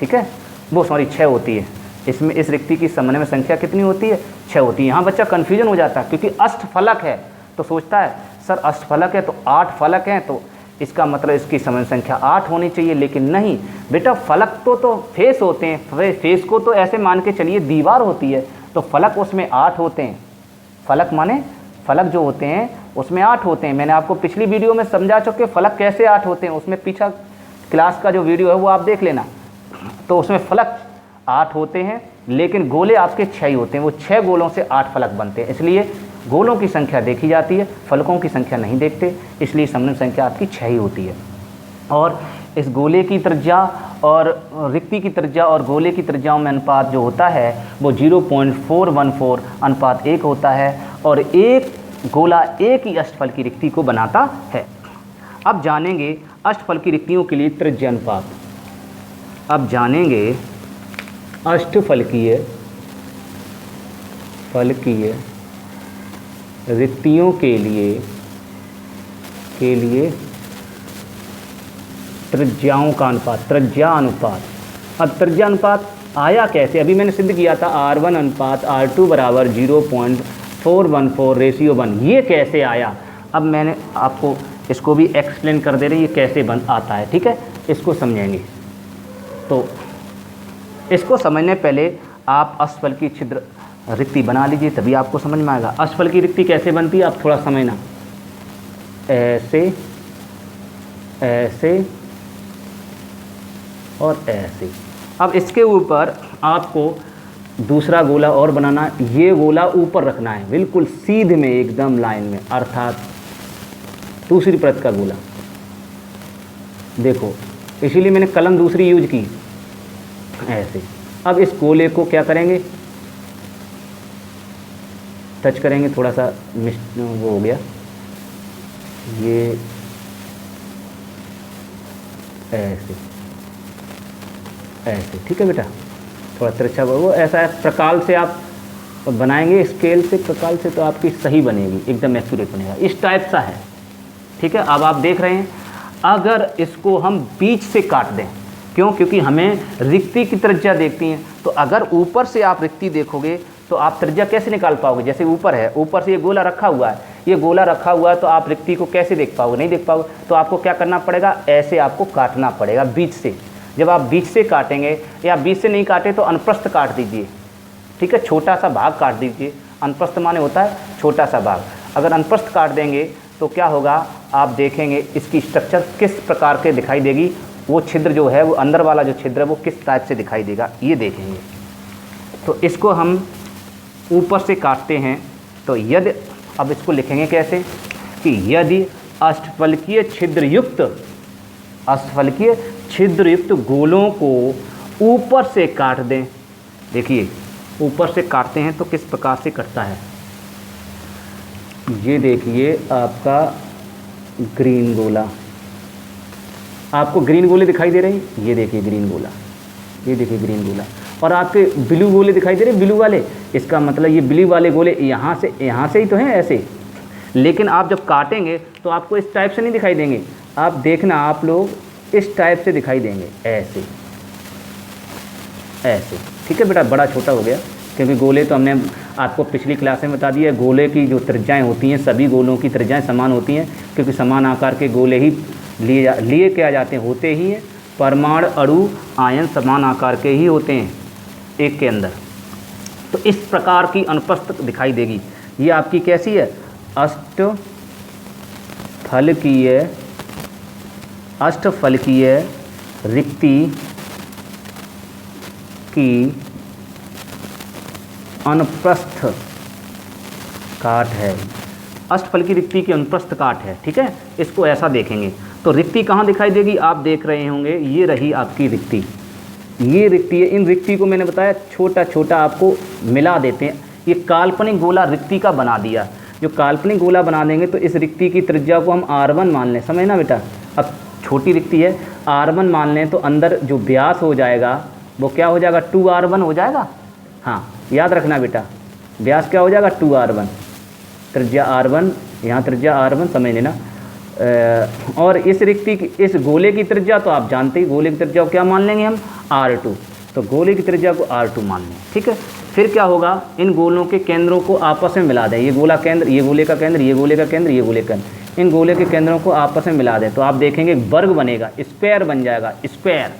ठीक है, वो 6 होती है। इसमें इस रिक्ति की समन्वय संख्या कितनी होती है? 6 होती है। यहाँ बच्चा कन्फ्यूजन हो जाता है, क्योंकि अष्टफलक है तो सोचता है सर अष्टफलक है तो 8 फलक हैं, तो इसका मतलब इसकी समन्वय संख्या 8 होनी चाहिए। लेकिन नहीं बेटा, फलक तो फेस होते हैं, फेस को तो ऐसे मान के चलिए दीवार होती है, तो फलक उसमें 8 होते हैं। फलक माने फलक जो होते हैं उसमें 8 होते हैं। मैंने आपको पिछली वीडियो में समझा चुके फलक कैसे 8 होते हैं, उसमें पीछा क्लास का जो वीडियो है वो आप देख लेना। तो उसमें फलक 8 होते हैं, लेकिन गोले आपके 6 ही होते हैं। वो 6 गोलों से 8 फलक बनते हैं, इसलिए गोलों की संख्या देखी जाती है, फलकों की संख्या नहीं देखते, इसलिए समन्वय संख्या आपकी 6 ही होती है। और इस गोले की त्रिज्या और रिक्ति की त्रिज्या और गोले की त्रिज्याओं में अनुपात जो होता है वो 0.414:1 होता है, और एक गोला एक ही अष्टफल की रिक्ति को बनाता है। अब जानेंगे अष्टफल की रिक्तियों के लिए त्रिज्या अनुपात। अब जानेंगे अष्टफलकीय रिक्तियों के लिए त्रिज्याओं का अनुपात, त्रिज्या अनुपात। अब त्रिज्या अनुपात आया कैसे? अभी मैंने सिद्ध किया था R1:R2 = 0.414:1। ये कैसे आया? अब मैंने आपको इसको भी एक्सप्लेन कर दे रही, ये कैसे आता है, ठीक है, इसको समझेंगे। तो इसको समझने पहले आप अष्टफल की छिद्र रिक्ति बना लीजिए, तभी आपको समझ में आएगा। अष्टफल की रिक्ति कैसे बनती है आप थोड़ा समझना। ऐसे, ऐसे और ऐसे। अब इसके ऊपर आपको दूसरा गोला और बनाना, ये गोला ऊपर रखना है बिल्कुल सीधे में, एकदम लाइन में, अर्थात दूसरी परत का गोला। देखो, इसीलिए मैंने कलम दूसरी यूज की, ऐसे। अब इस गोले को क्या करेंगे, टच करेंगे, थोड़ा सा वो हो गया, ये ऐसे ऐसे, ठीक है बेटा, थोड़ा तिरछा वो ऐसा है। प्रकाल से आप बनाएंगे, स्केल से, प्रकाल से, तो आपकी सही बनेगी, एकदम एक्यूरेट बनेगा। इस टाइप सा है, ठीक है। अब आप देख रहे हैं, अगर इसको हम बीच से काट दें, क्यों? क्योंकि हमें रिक्ति की त्रिज्या देखती हैं, तो अगर ऊपर से आप रिक्ति देखोगे तो आप त्रिज्या कैसे निकाल पाओगे? जैसे ऊपर है, ऊपर से ये गोला रखा हुआ है, ये गोला रखा हुआ है, तो आप रिक्ति को कैसे देख पाओगे? नहीं देख पाओगे। तो आपको क्या करना पड़ेगा? ऐसे आपको काटना पड़ेगा बीच से। जब आप बीच से काटेंगे, या बीच से नहीं काटे तो अनुप्रस्थ काट दीजिए, ठीक है, छोटा सा भाग काट दीजिए। अनुप्रस्थ माने होता है छोटा सा भाग। अगर अनुप्रस्थ काट देंगे तो क्या होगा, आप देखेंगे इसकी स्ट्रक्चर किस प्रकार के दिखाई देगी, वो छिद्र जो है, वो अंदर वाला जो छिद्र है वो किस टाइप से दिखाई देगा, ये देखेंगे। तो इसको हम ऊपर से काटते हैं, तो यदि, अब इसको लिखेंगे कैसे कि यदि अष्टफलकीय छिद्रयुक्त गोलों को ऊपर से काट दें, देखिए ऊपर से काटते हैं तो किस प्रकार से कटता है, ये देखिए आपका ग्रीन गोला, आपको ग्रीन गोले दिखाई दे रहे हैं, ये देखिए ग्रीन गोला, ये देखिए ग्रीन गोला, और आपके ब्लू गोले दिखाई दे रहे हैं, ब्लू वाले। इसका मतलब ये ब्लू वाले गोले यहाँ से ही तो हैं ऐसे, लेकिन आप जब काटेंगे तो आपको इस टाइप से नहीं दिखाई देंगे। आप देखना, आप लोग इस टाइप से दिखाई देंगे, ऐसे ऐसे। ठीक है बेटा, बड़ा छोटा हो गया क्योंकि गोले तो हमने आपको पिछली क्लास में बता दिया, गोले की जो त्रिज्याएं होती हैं सभी गोलों की त्रिज्याएं समान होती हैं, क्योंकि समान आकार के गोले ही लिए क्या जाते हैं, होते ही हैं। परमाणु अणु आयन समान आकार के ही होते हैं एक के अंदर। तो इस प्रकार की अनुपस्थित दिखाई देगी। ये आपकी कैसी है, अष्टफलकीय रिक्ति की अनुप्रस्थ काट है। अष्टफलकीय रिक्ति की अनुप्रस्थ काट है। ठीक है, इसको ऐसा देखेंगे तो रिक्ति कहाँ दिखाई देगी, आप देख रहे होंगे, ये रही आपकी रिक्ति, ये रिक्ति है। इन रिक्ति को मैंने बताया छोटा छोटा आपको मिला देते हैं। ये काल्पनिक गोला रिक्ति का बना दिया। जो काल्पनिक गोला बना देंगे तो इस रिक्ति की त्रिज्या को हम r1 मान लें, समझना बेटा। अब छोटी रिक्ति है, r1 मान लें तो अंदर जो व्यास हो जाएगा वो क्या हो जाएगा, 2r1 हो जाएगा। हाँ याद रखना बेटा, व्यास क्या हो जाएगा, 2r1, त्रिज्या r1, यहाँ त्रिज्या r1 समझ लेना। और इस रिक्ति की, इस गोले की त्रिज्या तो आप जानते ही, गोले की त्रिज्या को क्या मान लेंगे हम, r2। तो गोले की त्रिज्या को r2 मान लें। ठीक है, फिर क्या होगा, इन गोलों के केंद्रों को आपस में मिला दें। ये गोला केंद्र, ये गोले का केंद्र, ये गोले का केंद्र, ये गोले का केंद्र, इन गोले के केंद्रों को आपस में मिला दें तो आप देखेंगे वर्ग बनेगा, स्क्वायर बन जाएगा, स्क्वायर।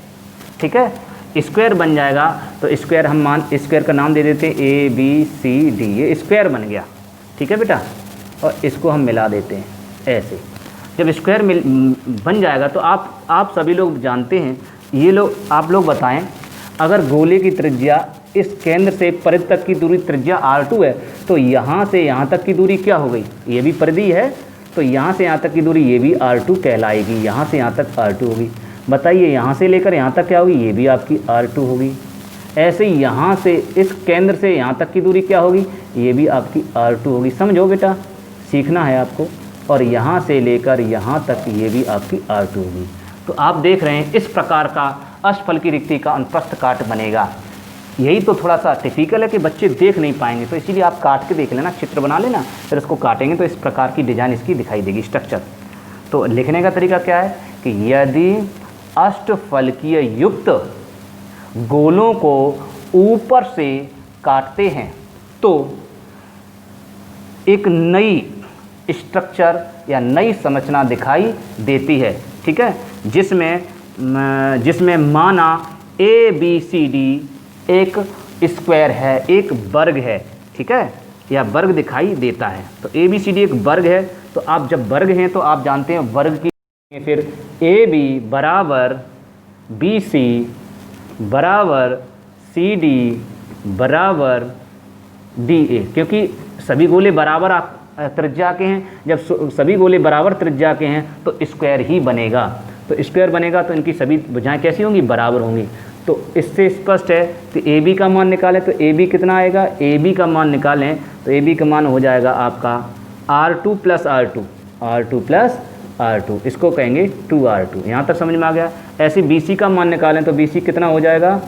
ठीक है, स्क्वायर बन जाएगा तो स्क्वायर हम स्क्वायर का नाम दे देते हैं ABCD, ये स्क्वायर बन गया। ठीक है बेटा, और इसको हम मिला देते हैं ऐसे। जब स्क्वायर बन जाएगा तो आप सभी लोग जानते हैं, ये लोग आप लोग बताएं, अगर गोले की त्रिज्या इस केंद्र से परिधि तक की दूरी त्रिज्या r2 है तो यहाँ से यहाँ तक की दूरी क्या हो गई, ये भी परिधि है तो यहाँ से यहाँ तक की दूरी ये भी r2 कहलाएगी, यहाँ से यहाँ तक r2 होगी। बताइए यहाँ से लेकर यहाँ तक क्या होगी, ये भी आपकी r2 होगी। ऐसे ही यहाँ से इस केंद्र से यहाँ तक की दूरी क्या होगी, ये भी आपकी r2 होगी। समझो बेटा, सीखना है आपको। और यहाँ से लेकर यहाँ तक ये भी आपकी r2 होगी। तो आप देख रहे हैं इस प्रकार का अष्टफलकीय रिक्ति का अनुप्रस्थ काट बनेगा। यही तो थोड़ा सा टिपिकल है कि बच्चे देख नहीं पाएंगे, तो इसीलिए आप काट के देख लेना, चित्र बना लेना, फिर उसको काटेंगे तो इस प्रकार की डिजाइन इसकी दिखाई देगी, स्ट्रक्चर। तो लिखने का तरीका क्या है कि यदि अष्टफलकीय युक्त गोलों को ऊपर से काटते हैं तो एक नई स्ट्रक्चर या नई संरचना दिखाई देती है। ठीक है, जिसमें माना ABCD एक स्क्वायर है, एक वर्ग है। ठीक है, या वर्ग दिखाई देता है। तो ABCD एक वर्ग है, तो आप जब वर्ग हैं तो आप जानते हैं वर्ग की, फिर AB बराबर BC बराबर CD बराबर DA, क्योंकि सभी गोले बराबर त्रिज्या के हैं। जब सभी गोले बराबर त्रिज्या के हैं तो स्क्वायर ही बनेगा। तो स्क्वायर बनेगा तो इनकी सभी भुजाएं कैसी होंगी, बराबर होंगी। तो इससे स्पष्ट है कि AB का मान निकालें तो AB कितना आएगा, AB का मान निकालें तो AB का मान हो जाएगा आपका R2 प्लस R2, इसको कहेंगे 2R2। यहाँ तक समझ में आ गया। ऐसे BC का मान निकालें तो BC कितना हो जाएगा,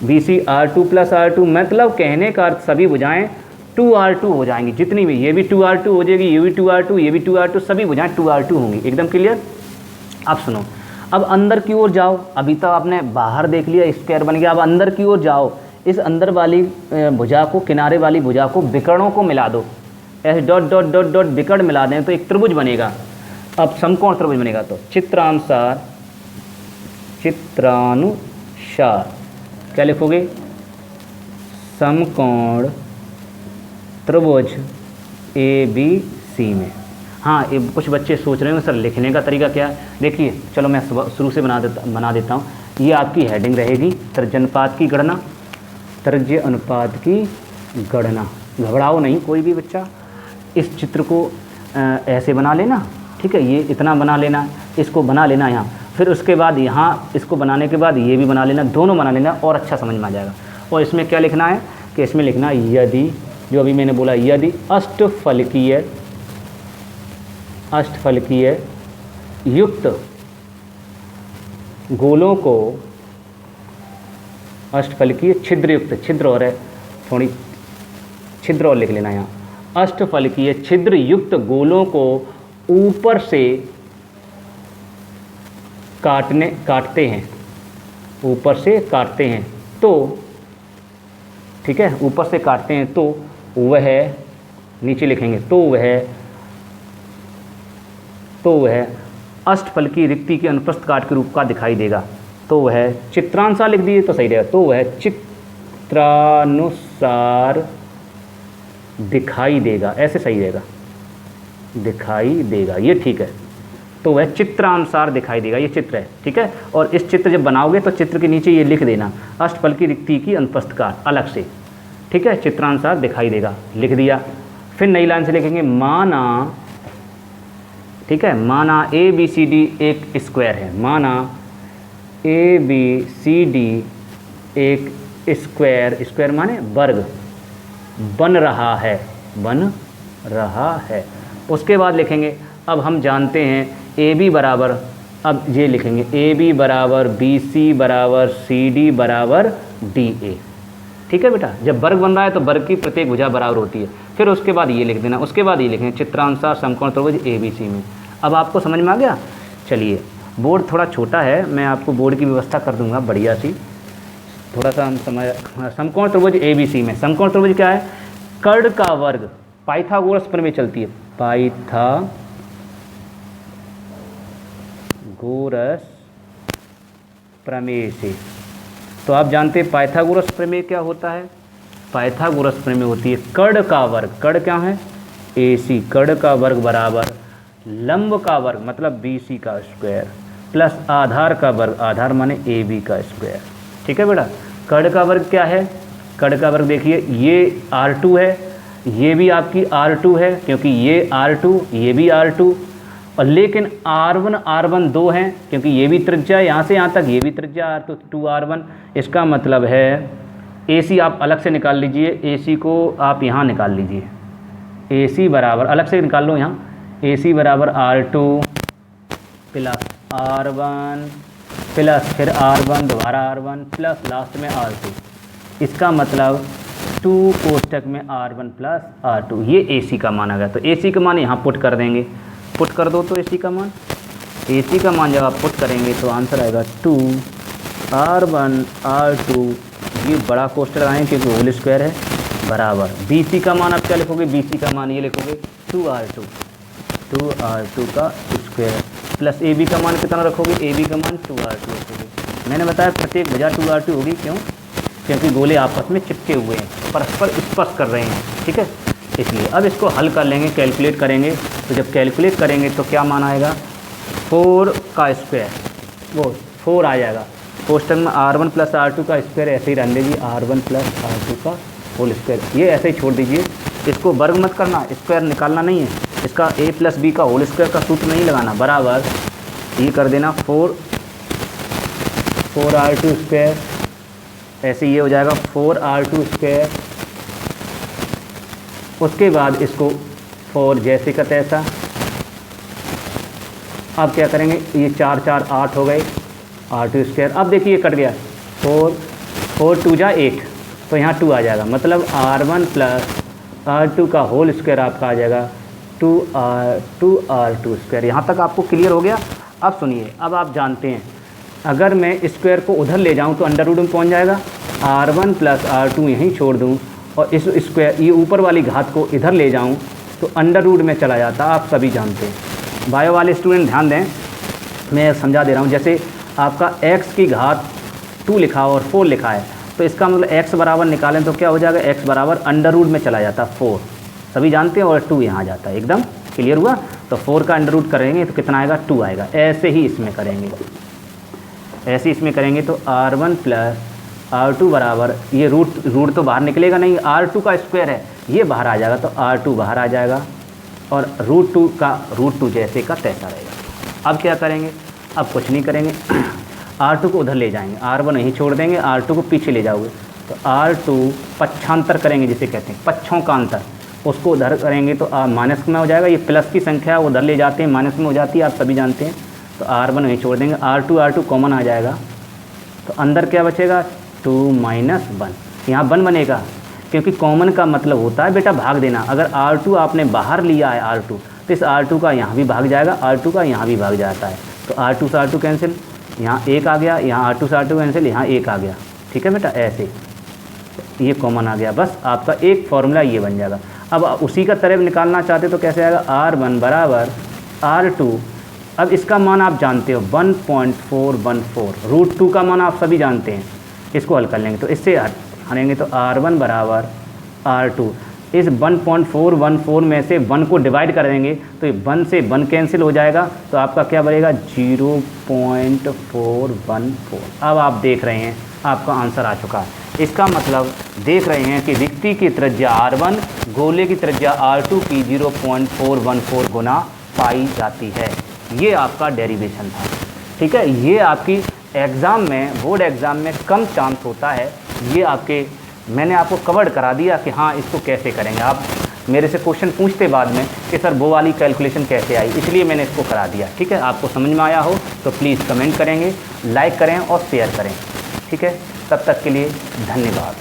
BC R2 प्लस R2, मतलब कहने का अर्थ सभी भुजाएं 2R2 हो जाएंगी, जितनी भी, ये भी 2R2 हो जाएगी, ये भी 2R2, ये भी 2R2, सभी भुजाएं 2R2 होंगी। एकदम क्लियर। अब सुनो, अब अंदर की ओर जाओ। अभी तक आपने बाहर देख लिया, स्क्वायर बन गया। अब अंदर की ओर जाओ, इस अंदर वाली भुजा को, किनारे वाली भुजा को, विकर्णों को मिला दो, ऐसे डॉट डॉट डॉट डॉट विकर्ण मिला दें तो एक त्रिभुज बनेगा। अब समकोण त्रिभुज बनेगा। तो चित्रानुसार क्या लिखोगे, समकोण त्रिभुज ABC में। हाँ, ये कुछ बच्चे सोच रहे होंगे सर लिखने का तरीका क्या है। देखिए, चलो मैं शुरू से बना देता हूँ। ये आपकी हेडिंग रहेगी, त्रिज्य अनुपात की गणना, त्रिज्य अनुपात की गणना। घबराओ नहीं कोई भी बच्चा, इस चित्र को ऐसे बना लेना। ठीक है, ये इतना बना लेना, इसको बना लेना यहाँ, फिर उसके बाद यहाँ इसको बनाने के बाद ये भी बना लेना, दोनों बना लेना और अच्छा समझ में आ जाएगा। और इसमें क्या लिखना है कि इसमें लिखना यदि, जो अभी मैंने बोला, यदि अष्टफलकीय युक्त गोलों को, अष्टफलकीय छिद्रयुक्त, छिद्र और है थोड़ी, छिद्र और लिख लेना यहाँ, अष्टफलकीय छिद्र युक्त गोलों को ऊपर से काटते हैं, ऊपर से काटते हैं तो, ठीक है, ऊपर से काटते हैं तो वह, नीचे लिखेंगे तो वह अष्टफलकी रिक्ति के अनुप्रस्थ काट के रूप का दिखाई देगा। तो वह चित्रानुसार लिख दीजिए तो सही रहेगा। तो वह चित्रानुसार दिखाई देगा, ऐसे सही रहेगा, दिखाई देगा, ये ठीक है। तो वह चित्रानुसार दिखाई देगा, ये चित्र है, ठीक है। और इस चित्र जब बनाओगे तो चित्र के नीचे ये लिख देना अष्टफलकी रिक्ति की अनुप्रस्थ काट अलग से, ठीक है, चित्रानुसार दिखाई देगा, लिख दिया। फिर नई लाइन से लिखेंगे माना, ठीक है, माना ABCD एक स्क्वायर है, माना ABCD एक स्क्वायर माने वर्ग बन रहा है। उसके बाद लिखेंगे, अब हम जानते हैं AB बराबर, अब ये लिखेंगे AB बराबर BC बराबर CD बराबर DA, ठीक है बेटा। जब वर्ग बन रहा है तो वर्ग की प्रत्येक भुजा बराबर होती है। फिर उसके बाद ये लिख देना, उसके बाद ये लिखेंगे चित्रानुसार समकोण त्रिभुज ABC में। अब आपको समझ में आ गया। चलिए, बोर्ड थोड़ा छोटा है, मैं आपको बोर्ड की व्यवस्था कर दूंगा बढ़िया सी, थोड़ा सा हम समझ। समकोण त्रिभुज ABC में, समकोण त्रिभुज क्या है? कर्ण का वर्ग, पाइथागोरस प्रमेय चलती है, पाइथागोरस प्रमेय से। तो आप जानते हैं पाइथागोरस प्रमेय क्या होता है? पाइथागोरस प्रमेय होती है कर्ण का वर्ग, कर्ण क्या है? AC, कर्ण का वर्ग बराबर लंब का वर्ग मतलब BC का स्क्वायर प्लस आधार का वर्ग, आधार माने AB का स्क्वायर, ठीक है बेटा। कर्ण का वर्ग क्या है? कर्ण का वर्ग देखिए, ये R2 है, ये भी आपकी R2 है क्योंकि ये R2, ये भी R2, और लेकिन R1 2 हैं क्योंकि ये भी त्रिज्या यहाँ से यहाँ तक, ये भी त्रिज्या R2 2R1। इसका मतलब है AC आप अलग से निकाल लीजिए, AC को आप यहाँ निकाल लीजिए, AC बराबर अलग से निकाल लो यहाँ, AC बराबर R2 प्लस R1 प्लस फिर R1 दोबारा R1 प्लस लास्ट में R2। इसका मतलब 2 कोष्टक में R1 प्लस R2, ये AC का मान आ गया। तो AC का मान यहाँ पुट कर देंगे, पुट कर दो तो AC का मान जब आप पुट करेंगे तो आंसर आएगा 2 R1 R2, ये बड़ा कोष्टक लगाएंगे क्योंकि होल स्क्वायर है, बराबर BC का मान आप क्या लिखोगे? BC का मान ये लिखोगे 2R2 का स्क्वायर प्लस AB का मान कितना रखोगे? AB का मान 2R2 रखोगे। मैंने बताया प्रत्येक भुजा 2R2 होगी, क्यों? क्योंकि गोले आपस में चिपके हुए हैं, परस्पर स्पर्श कर रहे हैं, ठीक है, इसलिए। अब इसको हल कर लेंगे, कैलकुलेट करेंगे, तो जब कैलकुलेट करेंगे तो क्या मान आएगा? 4 का स्क्वायर, वो 4 आ जाएगा, कोष्टक में R1 प्लस R2 का स्क्वायर ऐसे ही रहने दीजिए, R1 प्लस R2 का होल स्क्वायर, ये ऐसे ही छोड़ दीजिए, इसको वर्ग मत करना, स्क्वायर निकालना नहीं है, इसका A प्लस B का होल स्क्वायर का सूत्र नहीं लगाना, बराबर ये कर देना 4R2 स्क्वायर, ऐसे ये हो जाएगा 4R2 स्क्वायर। उसके बाद इसको 4 जैसे का तैसा। अब क्या करेंगे? ये 4 4 8 हो गए, R2 स्क्वायर। अब देखिए ये कट गया, 4 2 जा 8, तो यहाँ 2 आ जाएगा, मतलब R1 प्लस R2 का होल स्क्वायर आपका आ जाएगा 2R2 स्क्वायर। यहाँ तक आपको क्लियर हो गया? अब सुनिए, अब आप जानते हैं अगर मैं स्क्वायर को उधर ले जाऊँ तो अंडर रूट में पहुँच जाएगा, R1 प्लस R2 यहीं छोड़ दूँ और इस स्क्वायर ये ऊपर वाली घात को इधर ले जाऊँ तो अंडर रूट में चला जाता, आप सभी जानते हैं। बायो वाले स्टूडेंट ध्यान दें, मैं समझा दे रहा हूँ। जैसे आपका x की घात 2 लिखा और 4 लिखा है, तो इसका मतलब x बराबर निकालें तो क्या हो जाएगा? x बराबर अंडर रूट में चला जाता 4, सभी जानते हैं, और 2 यहाँ आ जाता है। एकदम क्लियर हुआ? तो 4 का अंडर रूट करेंगे तो कितना आएगा? 2 आएगा। ऐसे ही इसमें करेंगे, ऐसे इसमें करेंगे तो R1 प्लस R2 बराबर, ये रूट तो बाहर निकलेगा नहीं, R2 का स्क्वायर है, ये बाहर आ जाएगा, तो R2 बाहर आ जाएगा और रूट 2 जैसे का तैसा रहेगा। अब क्या करेंगे? अब कुछ नहीं करेंगे, R2 को उधर ले जाएंगे, R1 यहीं छोड़ देंगे, R2 को पीछे ले जाओगे तो R2 पक्षांतर करेंगे, जिसे कहते हैं पक्षों का अंतर, उसको उधर करेंगे तो माइनस में हो जाएगा। ये प्लस की संख्या उधर ले जाते हैं, माइनस में हो जाती है, आप सभी जानते हैं। तो R1 वहीं छोड़ देंगे, R2 कॉमन आ जाएगा, तो अंदर क्या बचेगा? 2 माइनस 1, यहाँ 1 बनेगा क्योंकि कॉमन का मतलब होता है बेटा भाग देना। अगर R2 आपने बाहर लिया है R2, तो इस R2 का यहाँ भी भाग जाएगा, R2 का यहाँ भी भाग जाता है, तो R2 से R2 कैंसिल, यहाँ 1 आ गया, यहाँ R2 से R2 कैंसिल, यहाँ 1 आ गया, ठीक है बेटा, ऐसे ये कॉमन आ गया, बस आपका एक फॉर्मूला ये बन जाएगा। अब उसी का तरह निकालना चाहते तो कैसे आएगा, R1 बराबर R2, अब इसका मान आप जानते हो 1.414, √2 का मान आप सभी जानते हैं, इसको हल कर लेंगे तो इससे हलेंगे तो R1 बराबर R2, इस 1.414 में से 1 को डिवाइड कर देंगे तो 1 से 1 कैंसिल हो जाएगा, तो आपका क्या बनेगा 0.414। अब आप देख रहे हैं आपका आंसर आ चुका है। इसका मतलब देख रहे हैं कि रिक्ति की त्रिज्या R1 गोले की त्रिज्या R2 की 0.414 गुना पाई जाती है। ये आपका डेरिवेशन था, ठीक है। ये आपकी एग्ज़ाम में, बोर्ड एग्ज़ाम में कम चांस होता है, ये आपके मैंने आपको कवर्ड करा दिया कि हाँ इसको कैसे करेंगे। आप मेरे से क्वेश्चन पूछते बाद में कि सर वो वाली कैलकुलेशन कैसे आई, इसलिए मैंने इसको करा दिया, ठीक है। आपको समझ में आया हो तो प्लीज़ कमेंट करेंगे, लाइक करें और शेयर करें, ठीक है। तब तक के लिए धन्यवाद।